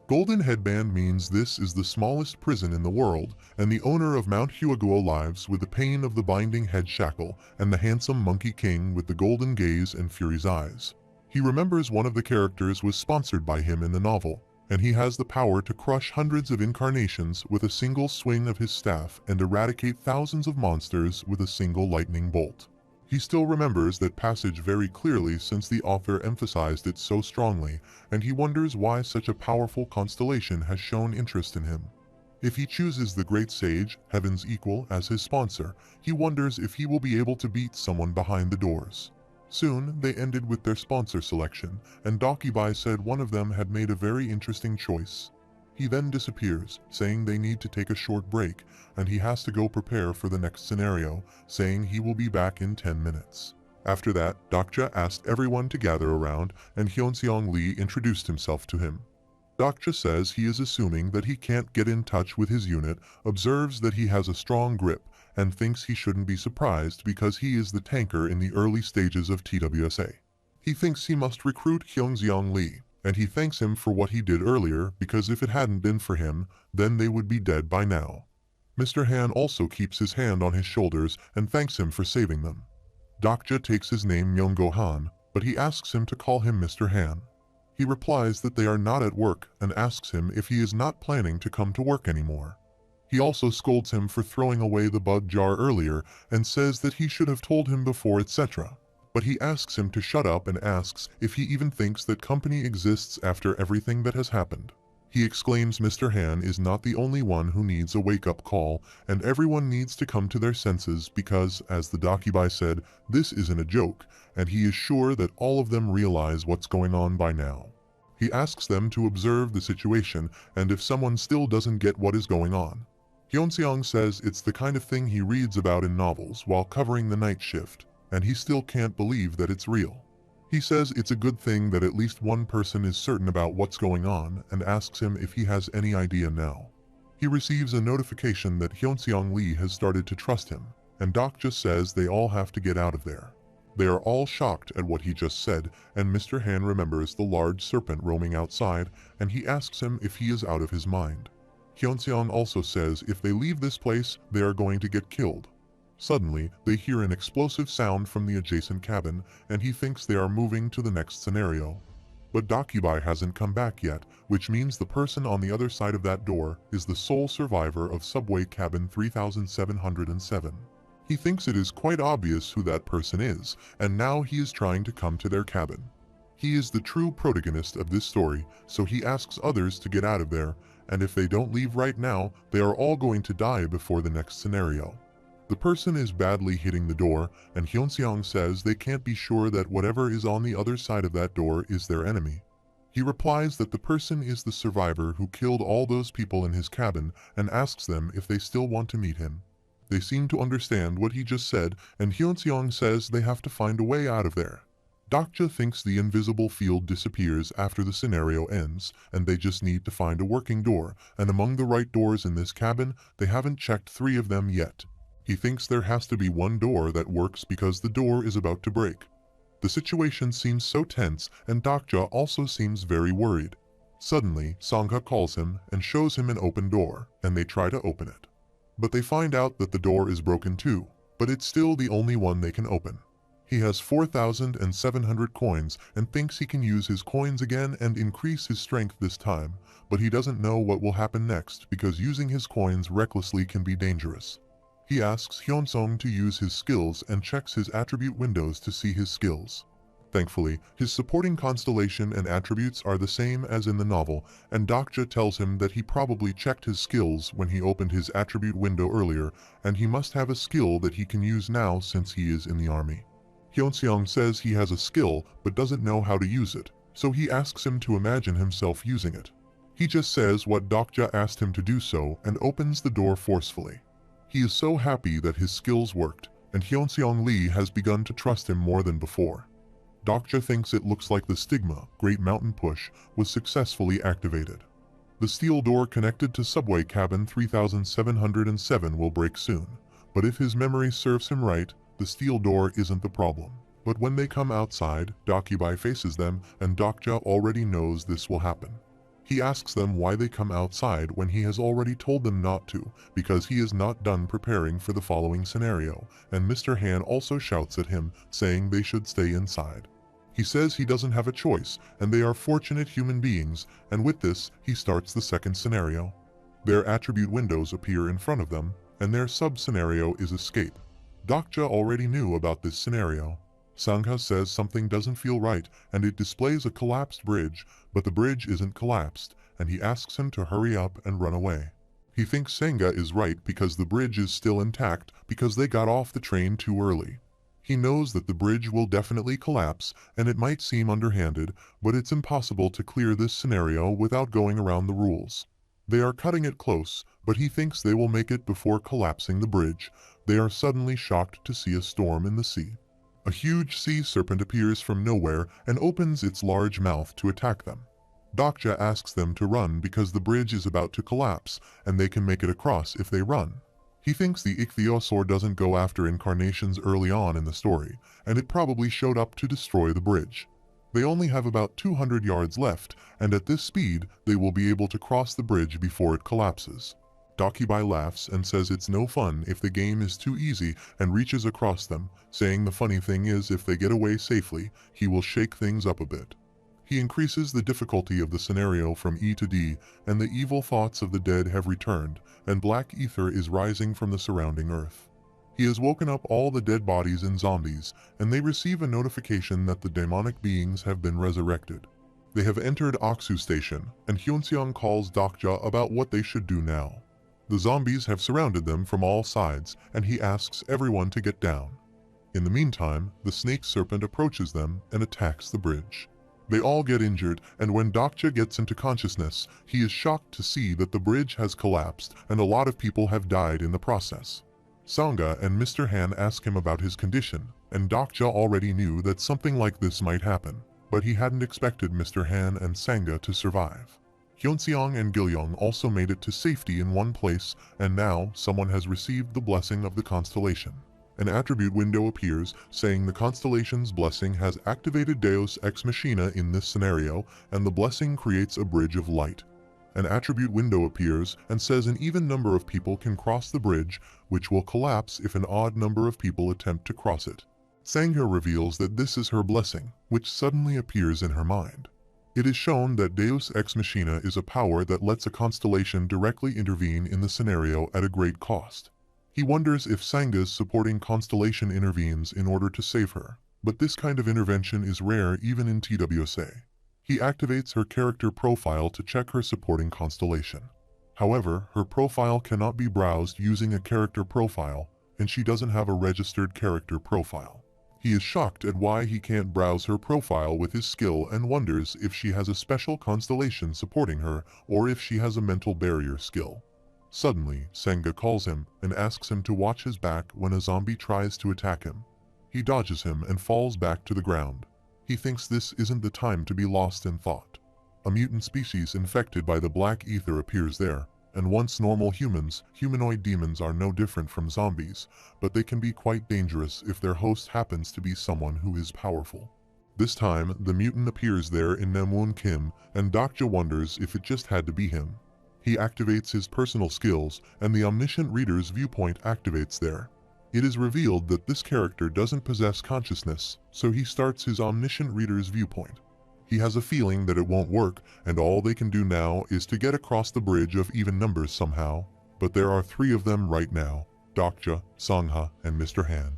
Speaker 2: Golden Headband means this is the smallest prison in the world, and the owner of Mount Huaguo lives with the pain of the binding head shackle and the handsome Monkey King with the golden gaze and Fury's eyes. He remembers one of the characters was sponsored by him in the novel, and he has the power to crush hundreds of incarnations with a single swing of his staff and eradicate thousands of monsters with a single lightning bolt. He still remembers that passage very clearly since the author emphasized it so strongly, and he wonders why such a powerful constellation has shown interest in him. If he chooses the Great Sage, Heaven's Equal, as his sponsor, he wonders if he will be able to beat someone behind the doors. Soon, they ended with their sponsor selection, and Dokkaebi said one of them had made a very interesting choice. He then disappears, saying they need to take a short break, and he has to go prepare for the next scenario, saying he will be back in 10 minutes. After that, Dokja asked everyone to gather around, and Hyunseong Lee introduced himself to him. Dokja says he is assuming that he can't get in touch with his unit, observes that he has a strong grip, and thinks he shouldn't be surprised because he is the tanker in the early stages of TWSA. He thinks he must recruit Hyunseong Lee. and he thanks him for what he did earlier because if it hadn't been for him, then they would be dead by now. Mr. Han also keeps his hand on his shoulders and thanks him for saving them. Dokja takes his name Myung-go Han, but he asks him to call him Mr. Han. He replies that they are not at work and asks him if he is not planning to come to work anymore. He also scolds him for throwing away the bug jar earlier and says that he should have told him before, etc. But he asks him to shut up and asks if he even thinks that company exists after everything that has happened. He exclaims Mr. Han is not the only one who needs a wake-up call, and everyone needs to come to their senses because, as the dokkaebi said, this isn't a joke, and he is sure that all of them realize what's going on by now. He asks them to observe the situation, and if someone still doesn't get what is going on. Hyunseong says it's the kind of thing he reads about in novels while covering the night shift, and he still can't believe that it's real. He says it's a good thing that at least one person is certain about what's going on and asks him if he has any idea now. He receives a notification that Hyunseong Lee has started to trust him, and Dokja says they all have to get out of there. They are all shocked at what he just said, and Mr. Han remembers the large serpent roaming outside, and he asks him if he is out of his mind. Hyunseong also says if they leave this place, they are going to get killed. Suddenly, they hear an explosive sound from the adjacent cabin, and he thinks they are moving to the next scenario. But dokkaebi hasn't come back yet, which means the person on the other side of that door is the sole survivor of subway cabin 3707. He thinks it is quite obvious who that person is, and now he is trying to come to their cabin. He is the true protagonist of this story, so he asks others to get out of there, and if they don't leave right now, they are all going to die before the next scenario. The person is badly hitting the door, and Hyunseong says they can't be sure that whatever is on the other side of that door is their enemy. He replies that the person is the survivor who killed all those people in his cabin and asks them if they still want to meet him. They seem to understand what he just said, and Hyunseong says they have to find a way out of there. Dokja thinks the invisible field disappears after the scenario ends, and they just need to find a working door, and among the right doors in this cabin, they haven't checked 3 of them yet. He thinks there has to be one door that works because the door is about to break. The situation seems so tense, and Dokja also seems very worried. Suddenly, Sangha calls him and shows him an open door, and they try to open it. But they find out that the door is broken too, but it's still the only one they can open. He has 4,700 coins and thinks he can use his coins again and increase his strength this time, but he doesn't know what will happen next because using his coins recklessly can be dangerous. He asks Hyunseong to use his skills and checks his attribute windows to see his skills. Thankfully, his supporting constellation and attributes are the same as in the novel, and Dokja tells him that he probably checked his skills when he opened his attribute window earlier, and he must have a skill that he can use now since he is in the army. Hyunseong says he has a skill but doesn't know how to use it, so he asks him to imagine himself using it. He just says what Dokja asked him to do so and opens the door forcefully. He is so happy that his skills worked, and Hyunseong Lee has begun to trust him more than before. Dokja thinks it looks like the stigma, Great Mountain Push, was successfully activated. The steel door connected to subway cabin 3707 will break soon, but if his memory serves him right, the steel door isn't the problem. But when they come outside, dokkaebi faces them, and Dokja already knows this will happen. He asks them why they come outside when he has already told them not to, because he is not done preparing for the following scenario, and Mr. Han also shouts at him, saying they should stay inside. He says he doesn't have a choice, and they are fortunate human beings, and with this, he starts the second scenario. Their attribute windows appear in front of them, and their sub-scenario is escape. Dokja already knew about this scenario. Sangha says something doesn't feel right, and it displays a collapsed bridge, but the bridge isn't collapsed, and he asks him to hurry up and run away. He thinks Sangha is right because the bridge is still intact because they got off the train too early. He knows that the bridge will definitely collapse, and it might seem underhanded, but it's impossible to clear this scenario without going around the rules. They are cutting it close, but he thinks they will make it before collapsing the bridge. They are suddenly shocked to see a storm in the sea. A huge sea serpent appears from nowhere and opens its large mouth to attack them. Dokja asks them to run because the bridge is about to collapse, and they can make it across if they run. He thinks the ichthyosaur doesn't go after incarnations early on in the story, and it probably showed up to destroy the bridge. They only have about 200 yards left, and at this speed, they will be able to cross the bridge before it collapses. Dokkaebi laughs and says it's no fun if the game is too easy and reaches across them, saying the funny thing is if they get away safely, he will shake things up a bit. He increases the difficulty of the scenario from E to D, and the evil thoughts of the dead have returned, and black ether is rising from the surrounding earth. He has woken up all the dead bodies and zombies, and they receive a notification that the demonic beings have been resurrected. They have entered Aksu Station, and Hyunseong calls Dokja about what they should do now. The zombies have surrounded them from all sides, and he asks everyone to get down. In the meantime, the snake serpent approaches them and attacks the bridge. They all get injured, and when Dokja gets into consciousness, he is shocked to see that the bridge has collapsed and a lot of people have died in the process. Sangha and Mr. Han ask him about his condition, and Dokja already knew that something like this might happen, but he hadn't expected Mr. Han and Sangha to survive. Hyunseong and Gilyong also made it to safety in one place, and now someone has received the blessing of the constellation. An attribute window appears saying the constellation's blessing has activated Deus Ex Machina in this scenario, and the blessing creates a bridge of light. An attribute window appears and says an even number of people can cross the bridge, which will collapse if an odd number of people attempt to cross it. Sangha reveals that this is her blessing, which suddenly appears in her mind. It is shown that Deus Ex Machina is a power that lets a constellation directly intervene in the scenario at a great cost. He wonders if Sangha's supporting constellation intervenes in order to save her, but this kind of intervention is rare even in TWSA. He activates her character profile to check her supporting constellation. However, her profile cannot be browsed using a character profile, and she doesn't have a registered character profile. He is shocked at why he can't browse her profile with his skill and wonders if she has a special constellation supporting her or if she has a mental barrier skill. Suddenly, Sangha calls him and asks him to watch his back when a zombie tries to attack him. He dodges him and falls back to the ground. He thinks this isn't the time to be lost in thought. A mutant species infected by the black ether appears there, and once normal humans, humanoid demons are no different from zombies, but they can be quite dangerous if their host happens to be someone who is powerful. This time, the mutant appears there in Namwoon Kim, and Dokja wonders if it just had to be him. He activates his personal skills, and the omniscient reader's viewpoint activates there. It is revealed that this character doesn't possess consciousness, so he starts his omniscient reader's viewpoint. He has a feeling that it won't work, and all they can do now is to get across the bridge of even numbers somehow. But there are 3 of them right now, Dokja, Sangha, and Mr. Han.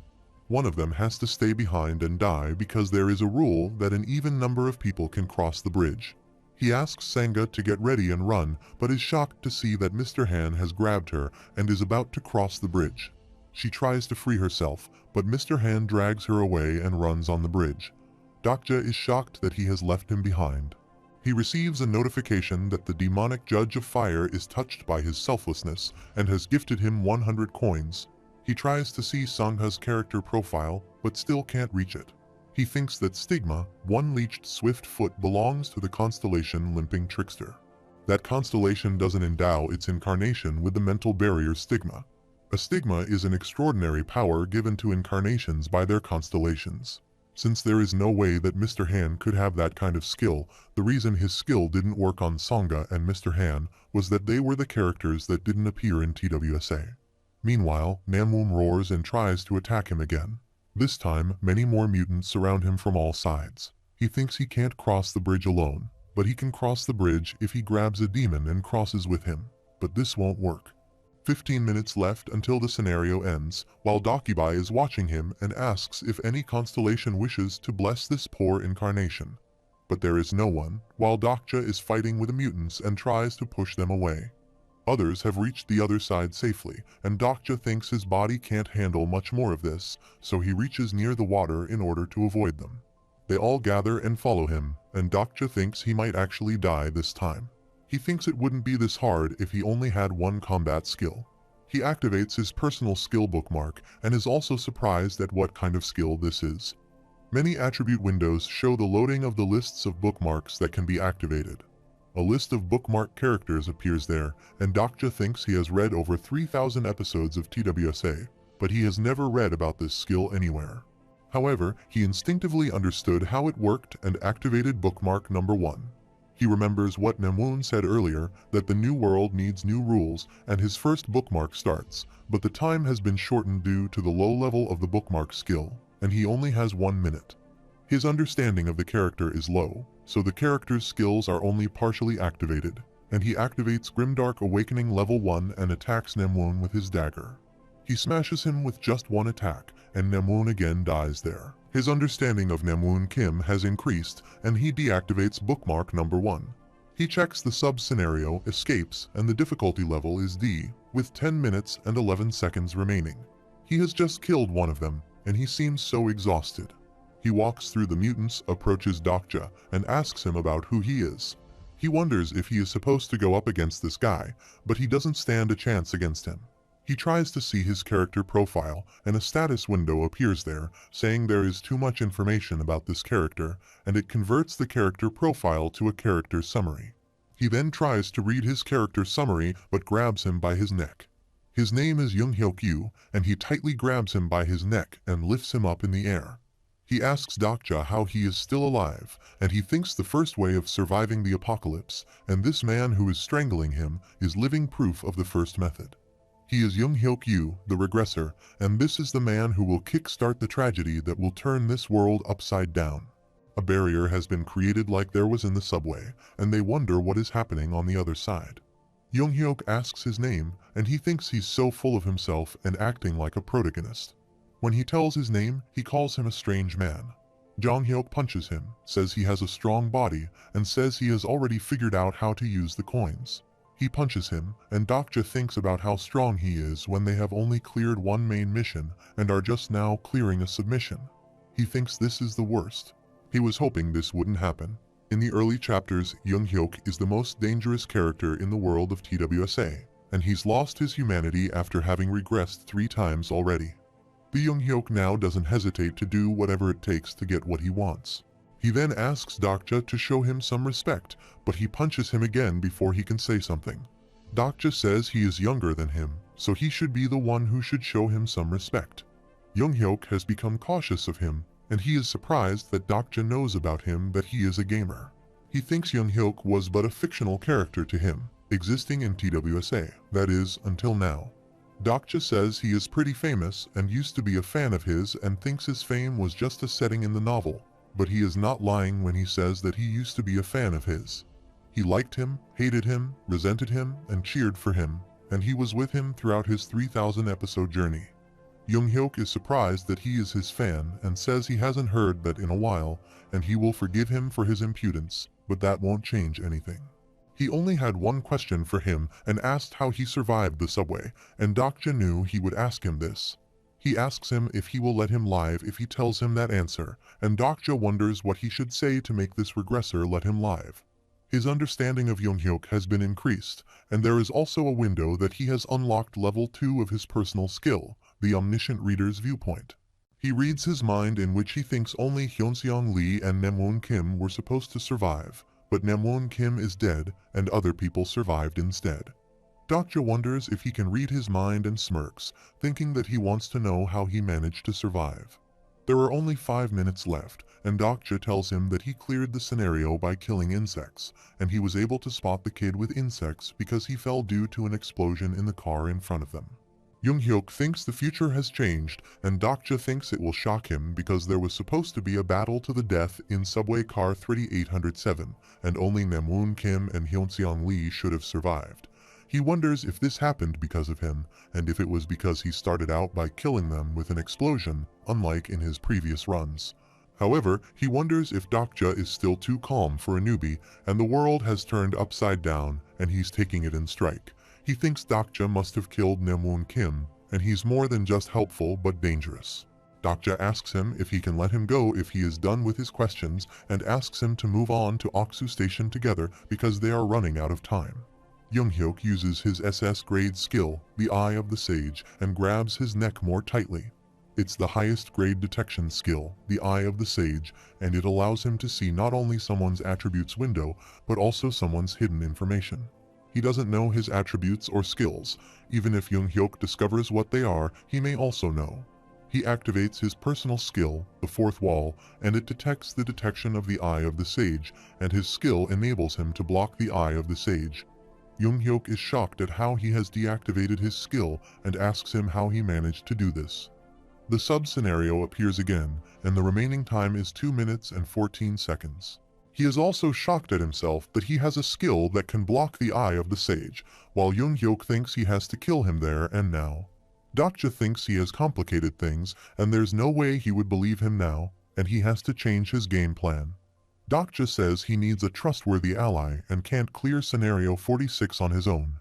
Speaker 2: One of them has to stay behind and die because there is a rule that an even number of people can cross the bridge. He asks Sangha to get ready and run, but is shocked to see that Mr. Han has grabbed her and is about to cross the bridge. She tries to free herself, but Mr. Han drags her away and runs on the bridge. Dokja is shocked that he has left him behind. He receives a notification that the demonic judge of fire is touched by his selflessness and has gifted him 100 coins. He tries to see Sangha's character profile, but still can't reach it. He thinks that Stigma, one leeched swift foot, belongs to the constellation Limping Trickster. That constellation doesn't endow its incarnation with the mental barrier Stigma. A stigma is an extraordinary power given to incarnations by their constellations. Since there is no way that Mr. Han could have that kind of skill, the reason his skill didn't work on Sangha and Mr. Han was that they were the characters that didn't appear in TWSA. Meanwhile, Namwoon roars and tries to attack him again. This time, many more mutants surround him from all sides. He thinks he can't cross the bridge alone, but he can cross the bridge if he grabs a demon and crosses with him. But this won't work. 15 minutes left until the scenario ends, while Dokkaebi is watching him and asks if any constellation wishes to bless this poor incarnation. But there is no one, while Dokja is fighting with the mutants and tries to push them away. Others have reached the other side safely, and Dokja thinks his body can't handle much more of this, so he reaches near the water in order to avoid them. They all gather and follow him, and Dokja thinks he might actually die this time. He thinks it wouldn't be this hard if he only had one combat skill. He activates his personal skill bookmark and is also surprised at what kind of skill this is. Many attribute windows show the loading of the lists of bookmarks that can be activated. A list of bookmark characters appears there, and Dokja thinks he has read over 3,000 episodes of TWSA, but he has never read about this skill anywhere. However, he instinctively understood how it worked and activated bookmark number 1. He remembers what Namwoon said earlier, that the new world needs new rules, and his first bookmark starts, but the time has been shortened due to the low level of the bookmark skill, and he only has 1 minute. His understanding of the character is low, so the character's skills are only partially activated, and he activates Grimdark Awakening level 1 and attacks Namwoon with his dagger. He smashes him with just one attack, and Namwoon again dies there. His understanding of Namwoon Kim has increased, and he deactivates bookmark number 1. He checks the sub-scenario, escapes, and the difficulty level is D, with 10 minutes and 11 seconds remaining. He has just killed one of them, and he seems so exhausted. He walks through the mutants, approaches Dokja, and asks him about who he is. He wonders if he is supposed to go up against this guy, but he doesn't stand a chance against him. He tries to see his character profile, and a status window appears there, saying there is too much information about this character, and it converts the character profile to a character summary. He then tries to read his character summary, but grabs him by his neck. His name is Young-hyuk, and he tightly grabs him by his neck and lifts him up in the air. He asks Dokja how he is still alive, and he thinks the first way of surviving the apocalypse, and this man who is strangling him, is living proof of the first method. He is Young-hyuk, the regressor, and this is the man who will kickstart the tragedy that will turn this world upside down. A barrier has been created like there was in the subway, and they wonder what is happening on the other side. Young-hyuk asks his name, and he thinks he's so full of himself and acting like a protagonist. When he tells his name, he calls him a strange man. Jong-hyuk punches him, says he has a strong body, and says he has already figured out how to use the coins. He punches him, and Dokja thinks about how strong he is when they have only cleared one main mission and are just now clearing a submission. He thinks this is the worst. He was hoping this wouldn't happen. In the early chapters, Young-hyuk is the most dangerous character in the world of TWSA, and he's lost his humanity after having regressed 3 times already. The Young-hyuk now doesn't hesitate to do whatever it takes to get what he wants. He then asks Dokja to show him some respect, but he punches him again before he can say something. Dokja says he is younger than him, so he should be the one who should show him some respect. Young-hyuk has become cautious of him, and he is surprised that Dokja knows about him that he is a gamer. He thinks Young-hyuk was but a fictional character to him, existing in TWSA, that is, until now. Dokja says he is pretty famous and used to be a fan of his and thinks his fame was just a setting in the novel. But he is not lying when he says that he used to be a fan of his. He liked him, hated him, resented him, and cheered for him, and he was with him throughout his 3,000 episode journey. Young-hyuk is surprised that he is his fan and says he hasn't heard that in a while, and he will forgive him for his impudence, but that won't change anything. He only had one question for him and asked how he survived the subway, and Dokja knew he would ask him this. He asks him if he will let him live if he tells him that answer, and Dokja wonders what he should say to make this regressor let him live. His understanding of Young-hyuk has been increased, and there is also a window that he has unlocked level 2 of his personal skill, the omniscient reader's viewpoint. He reads his mind in which he thinks only Hyunseong Lee and Namwoon Kim were supposed to survive, but Namwoon Kim is dead and other people survived instead. Dokja wonders if he can read his mind and smirks, thinking that he wants to know how he managed to survive. There are only 5 minutes left, and Dokja tells him that he cleared the scenario by killing insects, and he was able to spot the kid with insects because he fell due to an explosion in the car in front of them. Young-hyuk thinks the future has changed, and Dokja thinks it will shock him because there was supposed to be a battle to the death in subway car 3807, and only Namwoon Kim and Hyunseong Lee should have survived. He wonders if this happened because of him, and if it was because he started out by killing them with an explosion, unlike in his previous runs. However, he wonders if Dokja is still too calm for a newbie, and the world has turned upside down, and he's taking it in strike. He thinks Dokja must have killed Namwoon Kim, and he's more than just helpful but dangerous. Dokja asks him if he can let him go if he is done with his questions, and asks him to move on to Oksu Station together because they are running out of time. Young-hyuk uses his SS grade skill, the Eye of the Sage, and grabs his neck more tightly. It's the highest grade detection skill, the Eye of the Sage, and it allows him to see not only someone's attributes window, but also someone's hidden information. He doesn't know his attributes or skills. Even if Young-hyuk discovers what they are, he may also know. He activates his personal skill, the fourth wall, and it detects the detection of the eye of the sage, and his skill enables him to block the eye of the sage. Young-hyuk is shocked at how he has deactivated his skill and asks him how he managed to do this. The sub-scenario appears again, and the remaining time is 2 minutes and 14 seconds. He is also shocked at himself that he has a skill that can block the eye of the sage, while Young-hyuk thinks he has to kill him there and now. Dokja thinks he has complicated things, and there's no way he would believe him now, and he has to change his game plan. Dokja says he needs a trustworthy ally and can't clear scenario 46 on his own.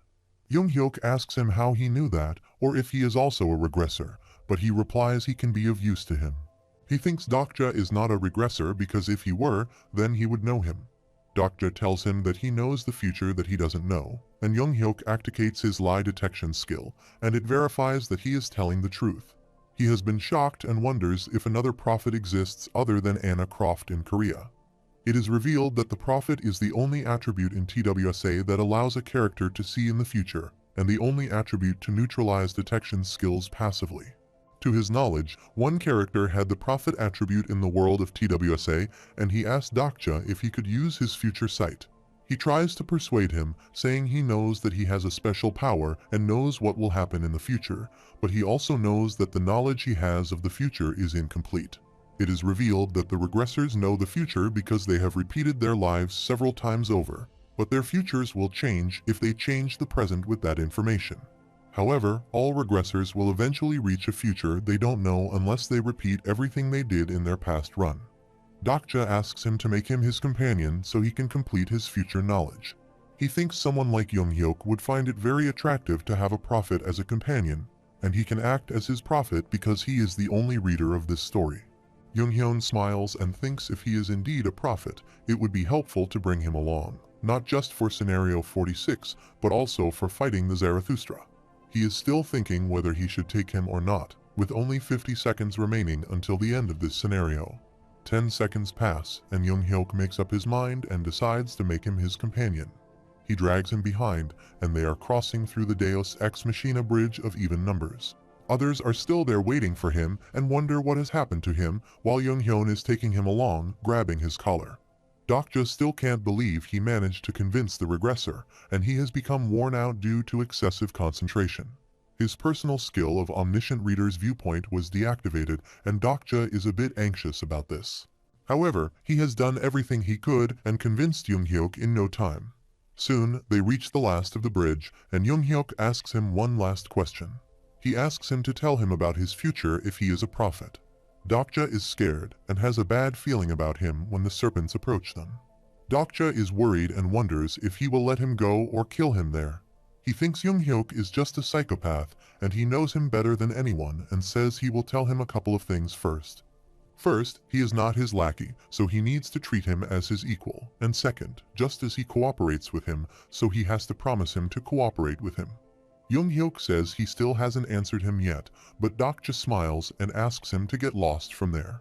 Speaker 2: Young-hyuk asks him how he knew that, or if he is also a regressor, but he replies he can be of use to him. He thinks Dokja is not a regressor because if he were, then he would know him. Dokja tells him that he knows the future that he doesn't know, and Young-hyuk activates his lie detection skill, and it verifies that he is telling the truth. He has been shocked and wonders if another prophet exists other than Anna Croft in Korea. It is revealed that the prophet is the only attribute in TWSA that allows a character to see in the future, and the only attribute to neutralize detection skills passively. To his knowledge, one character had the prophet attribute in the world of TWSA, and he asked Dokja if he could use his future sight. He tries to persuade him, saying he knows that he has a special power and knows what will happen in the future, but he also knows that the knowledge he has of the future is incomplete. It is revealed that the regressors know the future because they have repeated their lives several times over, but their futures will change if they change the present with that information. However, all regressors will eventually reach a future they don't know unless they repeat everything they did in their past run. Dokja asks him to make him his companion so he can complete his future knowledge. He thinks someone like Young-hyuk would find it very attractive to have a prophet as a companion, and he can act as his prophet because he is the only reader of this story. Young-hyun smiles and thinks if he is indeed a prophet, it would be helpful to bring him along, not just for scenario 46, but also for fighting the Zarathustra. He is still thinking whether he should take him or not, with only 50 seconds remaining until the end of this scenario. 10 seconds pass, and Young-hyuk makes up his mind and decides to make him his companion. He drags him behind, and they are crossing through the Deus Ex Machina bridge of even numbers. Others are still there waiting for him and wonder what has happened to him, while Young-hyun is taking him along, grabbing his collar. Dokja still can't believe he managed to convince the regressor, and he has become worn out due to excessive concentration. His personal skill of omniscient reader's viewpoint was deactivated, and Dokja is a bit anxious about this. However, he has done everything he could and convinced Young-hyuk in no time. Soon, they reach the last of the bridge, and Young-hyuk asks him one last question. He asks him to tell him about his future if he is a prophet. Dokja is scared and has a bad feeling about him when the serpents approach them. Dokja is worried and wonders if he will let him go or kill him there. He thinks Young-hyuk is just a psychopath and he knows him better than anyone and says he will tell him a couple of things first. First, he is not his lackey, so he needs to treat him as his equal, and second, just as he cooperates with him, so he has to promise him to cooperate with him. Young-hyuk says he still hasn't answered him yet, but Dokja smiles and asks him to get lost from there.